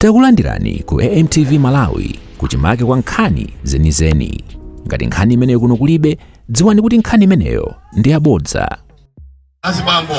Takulandirani ku AMTV Malawi kuchimake kwa nkhani zenizeni. Ngati nkhani imeneyo kuno kulibe, dziwani kuti nkhani imeneyo ndi yabodza. Azibambo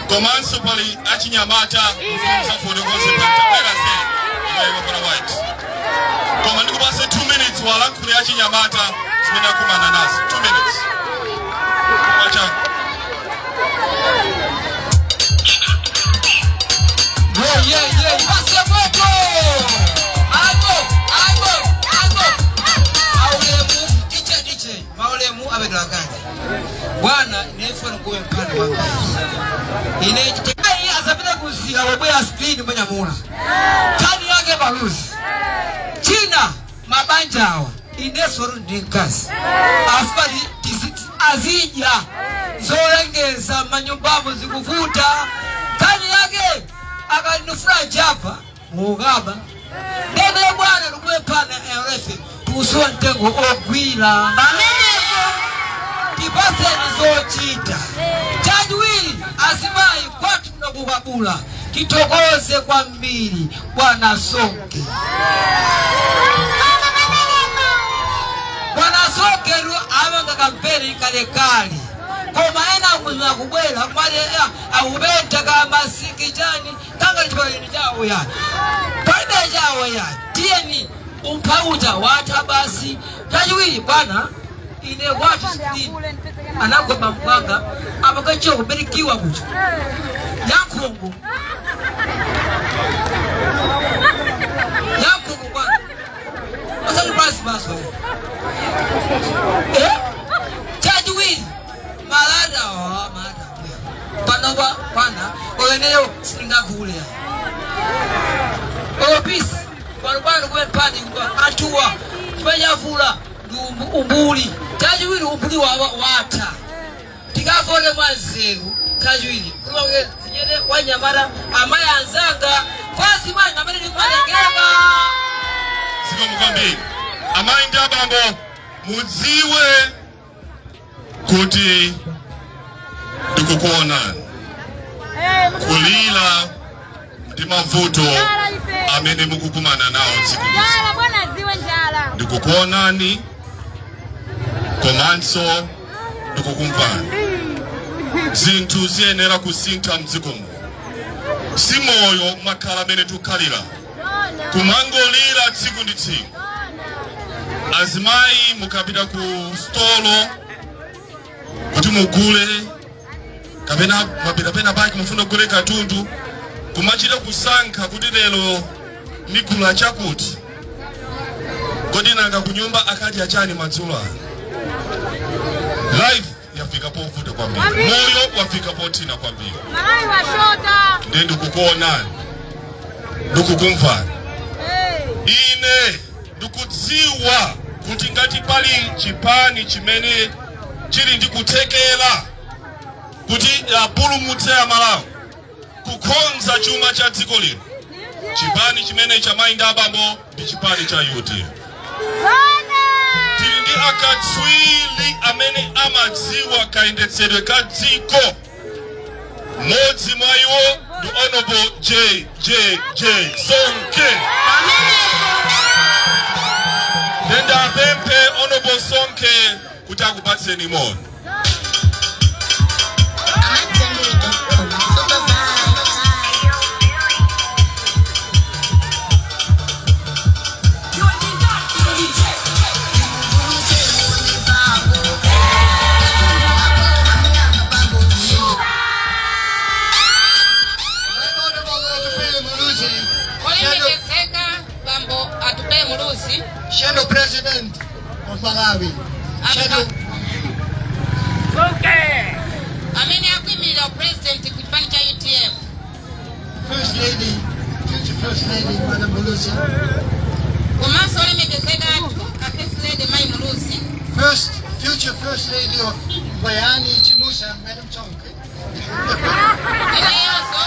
komanso pali achinyamata msafuri konse pamtabwera se imayiwa kwa white koma ndikupase 2 minutes walankhule achinyamata zimene akumana nazo. 2 minutes acha yeah basi hapo maulemu abedwakani bwana nefo ngowe mpano wangu ine chitai asapita kuzira wabwera speed manyamula tani yake baluzi china mabanja hawa ineso ndinkazi afari azija zolengeza manyumbamo zikuvuta tani yake akanufura java mugaba nene bwana ngowe mpano LF tusuwa ntengo ogwila kipaseni zochita chajwili asibai kwatu mnakukabula kitokoze kwa mbili Bwana Sonke. Bwana Sonke ru awanga kampeni kalekali koma ena kuzima kubwela mwale awubenta kama sikijani kanga chipalini chao yani paida chao yani tieni umpauta wata basi chajwili bwana ine watu sikini anakwamba mwanga abakacho kubirikiwa kucho yakungu bwana asali basi chajwili malada panoba pana oleneo singakule opisi bwana kwempani kwa atua twejafula umbuli tajwili umbuli wata tikafole mwazeru tajwili kuloge zinyene wanyamara amaya anzanga fasi mwana amene likwalengeka siko mukambi amayi ndi abambo mudziwe kuti ndikukuonani kulila ndi mavuto amene mukukumana nawo tsiku ndikukuonani komanso ndikukumvani zinthu ziyenera kusintha mdzikomo si moyo makhala amene tukhalira kumangolira tsiku ndi tsiku. Azimayi mukapita ku stolo kuti mugule kapena mapita pena baki mufuna kugule katundu kumachita kusankha kuti lero nigula chakuti kodi nanga kunyumba akati achani madzulo. Life yafika povuta kwambiri, moyo wafika potina kwambiri. Malawi washota ndi kukuonani ndikukumvani ine ndikudziwa kuti ngati pali chipani chimene chili ndikutekela kuti apulumutse Malawi kukonza chuma cha dziko lino, chipani chimene cha mayi ndi abambo ndi chipani cha UDF. Tili ndi akatswiri amene amadziwa kayendetsedwe ka dziko. Modzi mwa iwo ndi Honorable J Sonke. Nenda apempe Honorable Sonke kuti akupatseni moni. Shadow President of Malawi. Shadow Sonke amene akwimira president kuchipani cha UTF. First Lady, future First Lady Madam Muluzi. Komanso olemekezeka a First Lady Mai Muluzi. Future First Lady of Bayani Chimusa Madam Sonke. Inayonso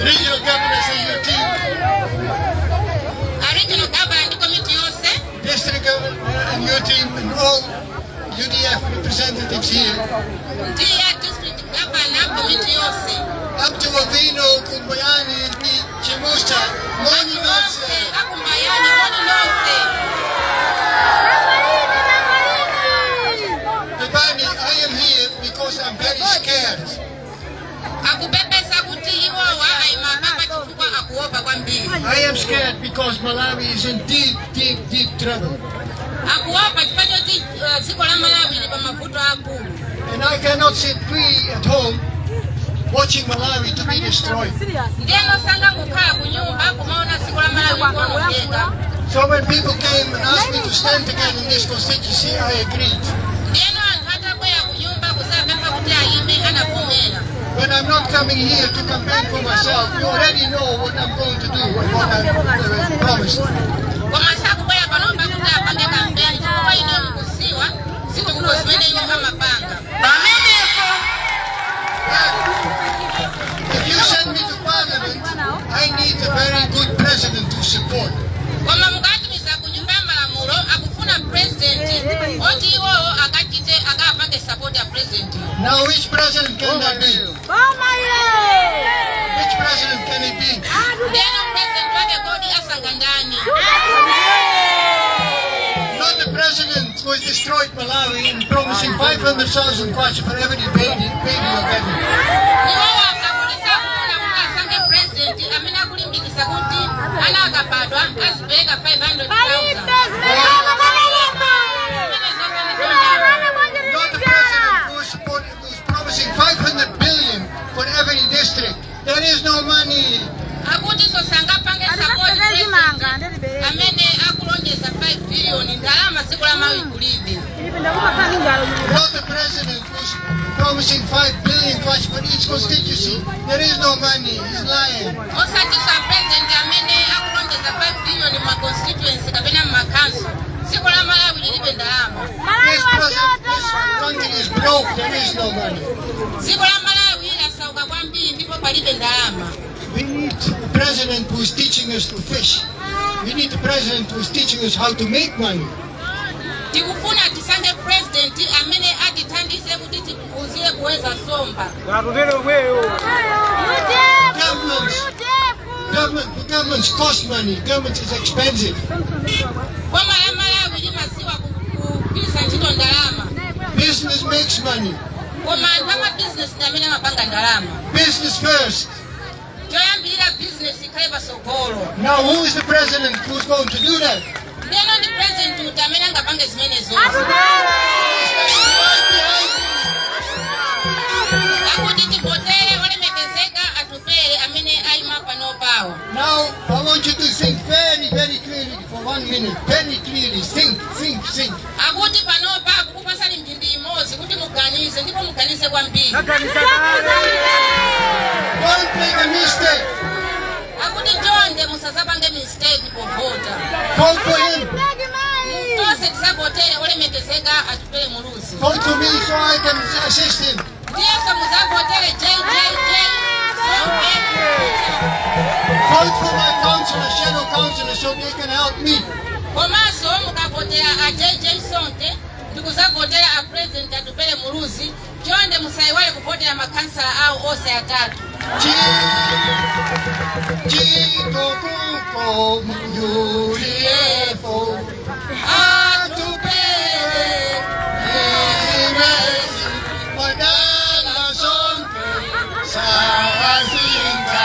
Regional Governors of your team. Regional Government Committee yonse. District Governor and your team and all UDF representatives here. District Gavana komiti yose. Abdulvino Kumbayani ni Chimusha. Moni nose. Akumbayani moni nose. Kibani, I am here because I'm very scared. Akubebesa kuti iwowa aimababa chifukwa akuopa kwambiri. I am scared because Malawi is in deep trouble. Akuopa chifukwa kuti dziko la Malawi li pa mavuto akulu. And I cannot sit free at home watching Malawi to be destroyed. Ndeno sanga kukhala kunyumba kumaona dziko la Malawi kuonongeka. So when people came and asked me to stand again in this constituency, I agreed. Ndeno anthu atakwera kunyumba kusapempha kuti ayime anavomera. But I'm not coming here to campaign for myself. You already know what I'm going to do and what I've promised. Koma sakubwera panomba kuti apange kampeni chifukwa ine mukusiwa zitukuko zimene ine amapanga. If you send me to Parliament, I need a very good president to support. Koma mukatumiza kunyumba ya malamulo akufuna president oti iwowo akapange support ya president. Now which president can that be? Which president can it be? Ndeno president wake kodi asanga ndani. Not the president who has destroyed Malawi and promising 500,000 kwacha for every baby you're getting. Iwowo akakulisa kufuna kuti asange president amene akulimbikisa kuti ana akabadwa azipereka 500,000. Not the president who's promising 500 billion for every district. There is no money. Akuti sosanga pange support president amene akulonjeza 5 billion ndalama dziko la Malawi kulibe. Not the president who's promising 5 billion kwacha for each constituency. There is no money. He's lying. Osatisa president amene akulonjeza 5 billion ma constituency kapena ma council dziko la Malawi lilibe ndalama. This country is broke. There is no money. Dziko la Malawi lasauka kwambiri ndipo palibe ndalama. We need a president who is teaching us to fish. We need a president who is teaching us how to make money. Tikufuna tisange president amene atithandize kuti tiphunzire kuweza somba. Governments cost money. Government is expensive. Boma la Malawi limasiwa kugwiritsa ntchito ndalama. Business makes money. Koma anthu amabusiness ndi amene amapanga ndalama. Business first. Choyambirira business ikhale patsogolo. Now who is the president who's going to do that? Ndeno ndi president kuti amene angapange zimenezo. Akuti tivotere olemekezeka atupere amene ayima panopawo. Now I want you to think very clearly for 1 minute. Very clearly. Think. Akuti panopa kukupasani mphindi imodzi kuti muganize ndipo muganize kwambiri. Don't make a mistake. Akuti chonde musazapange mistake povota. Vote for him. Tonse tisavotere olemekezeka atupere Muluzi. Vote for me so I can assist him. Ndiyeso muzavotere JJJ. Vote for my councillor, shadow councillor, so they can help me. Komanso mukavotera a JJ Sonke ndikuzavotera a president atupere Muluzi. Chonde musaiwale kuvotera makansala awo onse atatu. Chico Cuco Muyuriefo Atupere Imesi Madala Sonke Sawazinka.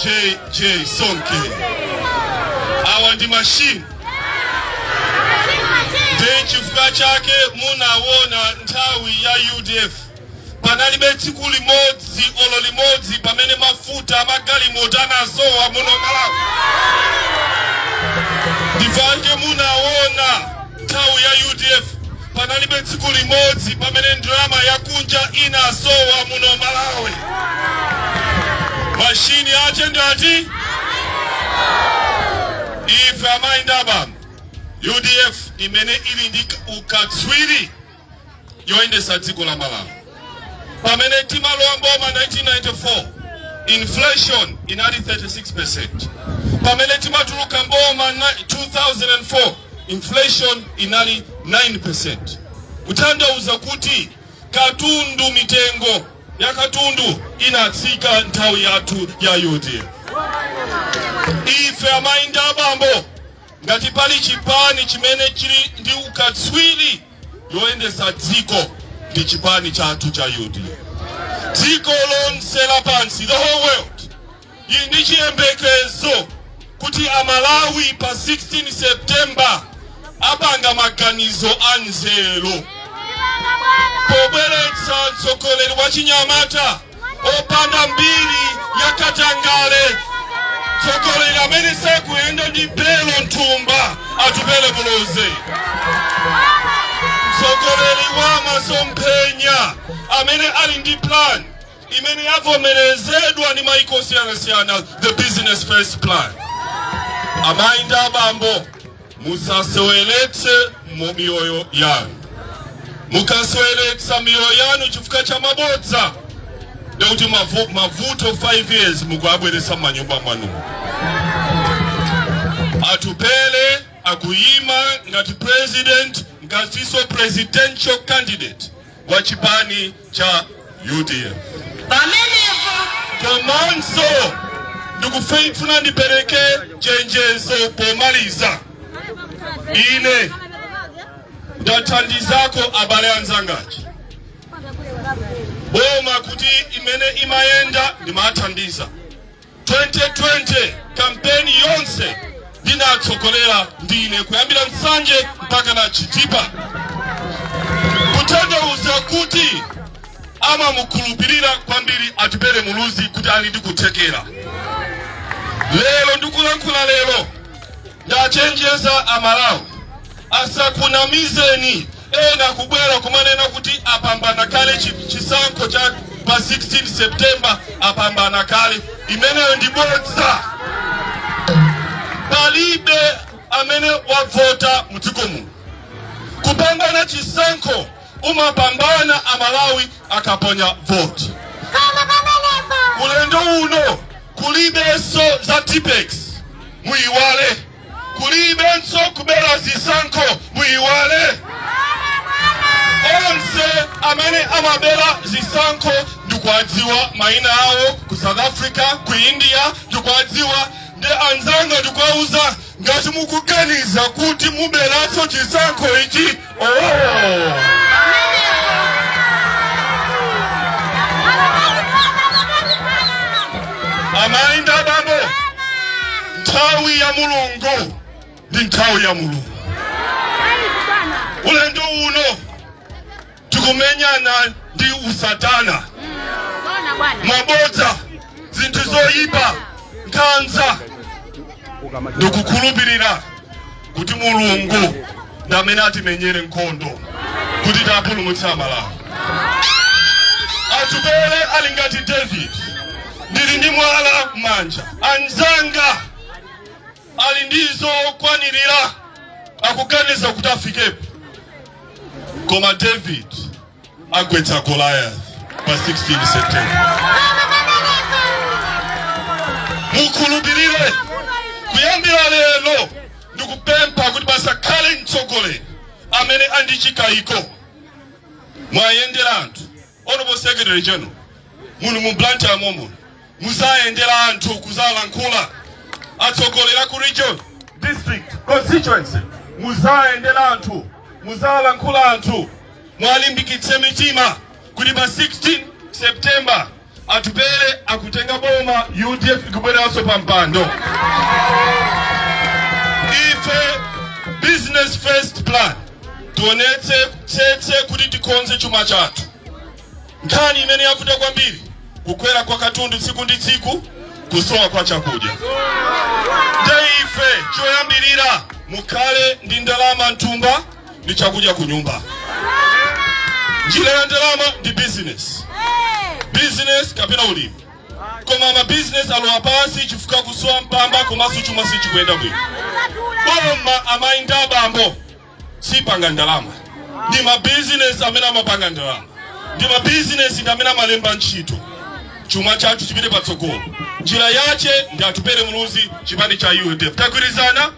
JJJ Sonke. Awa ndi machine. Chifukwa chake munaona nthawi ya UDF panalibe tsiku limodzi olo limodzi pamene mafuta amagalimoto anasowa muno Malawi. Ndivange munaona nthawi ya UDF panalibe tsiku limodzi pamene ndalama yakunja inasowa muno Malawi. Mashini ache ndati ife amaindaba UDF imene ili ndi ukatswiri yoyendesa dziko la Malawi. Pamene timalowa mboma 1994 inflation inali 36%. Pamene timatuluka mboma 2004 inflation inali 9%. Kutanthauza kuti katundu, mitengo ya katundu inatsika nthawi yathu ya UDF. Ife amaindaba ngati pali chipani chimene chili ndi ukatswiri yoyendesa dziko ndi chipani chathu cha UDF. Dziko lonse lapansi, the whole world, ili ndi chiyembekezo kuti Amalawi pa 16 September apanga maganizo anzelo pobweretsa mtsogoleri wa chinyamata opanda mbiri ya katangale, mtsogoleri amene sakuyenda ndi belo nthumba atupele buloze, mtsogoleri wa masomphenya amene ali ndi plan imene yavomerezedwa ndi maiko osiyanasiyana, the business first plan. Amaindaba musaseweletse mioyo yanu. Mukaseweletsa mioyo yanu chifukwa cha mabodza, ndikuti mavuto 5 years mukuabweresa manyumba mwanu. Atupele akuyima ngati president, ngatiso presidential candidate wa chipani cha UDF. Komanso ndikufuna ndipereke chenjezo pomaliza. Ine ndathandizako abale anzangachi. Boma kuti imene imayenda ndimathandiza. 2020 kampeni yonse ndinatsogolera ndine kuyambira Nsanje mpaka na Chitipa. Kutanthauza kuti amamukhulupirira kwambiri atupele muluzi kuti ali ndi kuthekera. Lero ndikulankhula lero ndachenjeza Amalawi asakunamizeni ena kubwera kumanena kuti apambana kale chisankho cha pa 16 September apambana kale. Imeneyo ndi bodza. Palibe amene wavota mdziko muno. Kupambana chisankho umapambana Amalawi akaponya vote. Ulendo uno kulibenso za Tipex muiwale, kulibenso kubera zisankho muiwale. Onse amene amabera zisankho ndikwadziwa maina awo ku South Africa, ku India ndikwadziwa, ndi anzanga ndikwauza ngati mukuganiza kuti muberaso chisankho ichi amaindaba nthawi ya Mulungu ndi nthawi ya Mulungu. Ulendo uno tikumenyana ndi usatana, mabodza, zinthu zoyipa, nkhanza. Ndikukhulupirira kuti Mulungu ndamene atimenyere nkhondo kuti tapulumutsa Amalawi. Atupele ali ngati David, ndili ndi mwala kumanja, anzanga ali ndizo kwanirira akuganiza kuti afikepo. Koma David agwetsa Goliath pa 16 September. Mukhulupirire kuyambira lero ndikupempha kuti pasakhale mtsogoleri amene andichikayiko. Mwayendera anthu Honorable Secretary General muli mu Blantyre muno, muzayendera anthu kuzalankhula. Atsogolera ku region, district, constituency, muzayendera anthu, muzalankhula anthu. Mwalimbikitse mitima kuti pa 16 September atupele akutenga boma UDF ikubweranso pa mpando. Ife business first plan tionetse tsetse kuti tikonze chuma chathu. Nkhani imene yavuta kwambiri kukwera kwa katundu tsiku ndi tsiku, kusowa kwa chakudya. Ife choyambirira mukhale ndi ndalama nthumba ndi chakudya ku nyumba. Njira ya ndalama ndi business. Business kapena ulimi. Koma ma business alowa pansi chifukwa kusowa mpamba komanso chuma sichikuyenda bwino. boma amainda bambo sipanga ndalama ndi ma business amena mapanga ndalama ndi ma business ngamena malemba ntchito chuma chathu chipite patsogolo njira yache ndi atupere Muluzi chipani cha UDF tagwirizana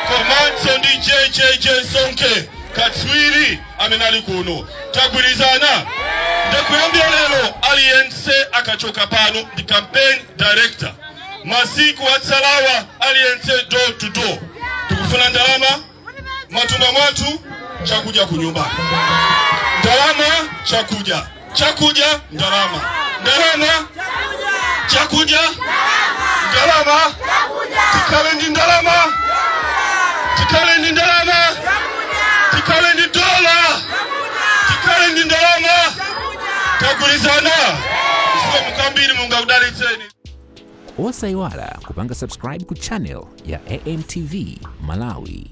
komanso ndi JJ Sonke katswiri amene ali kuno tagwirizana ndikuyambira lero aliyense akachoka pano ndi campaign director masiku atsalawa aliyense door to door tukufuna ndalama matumba mwathu chakudya kunyumba ndalama chakudya ndalama chakudya ndalama tikale ndi ndalama tikale ndi dola tikale ndi ndalama tagwirizana isiwe mukambiri mungaudalitseni. Osaiwala kupanga subscribe ku channel ya AMTV Malawi.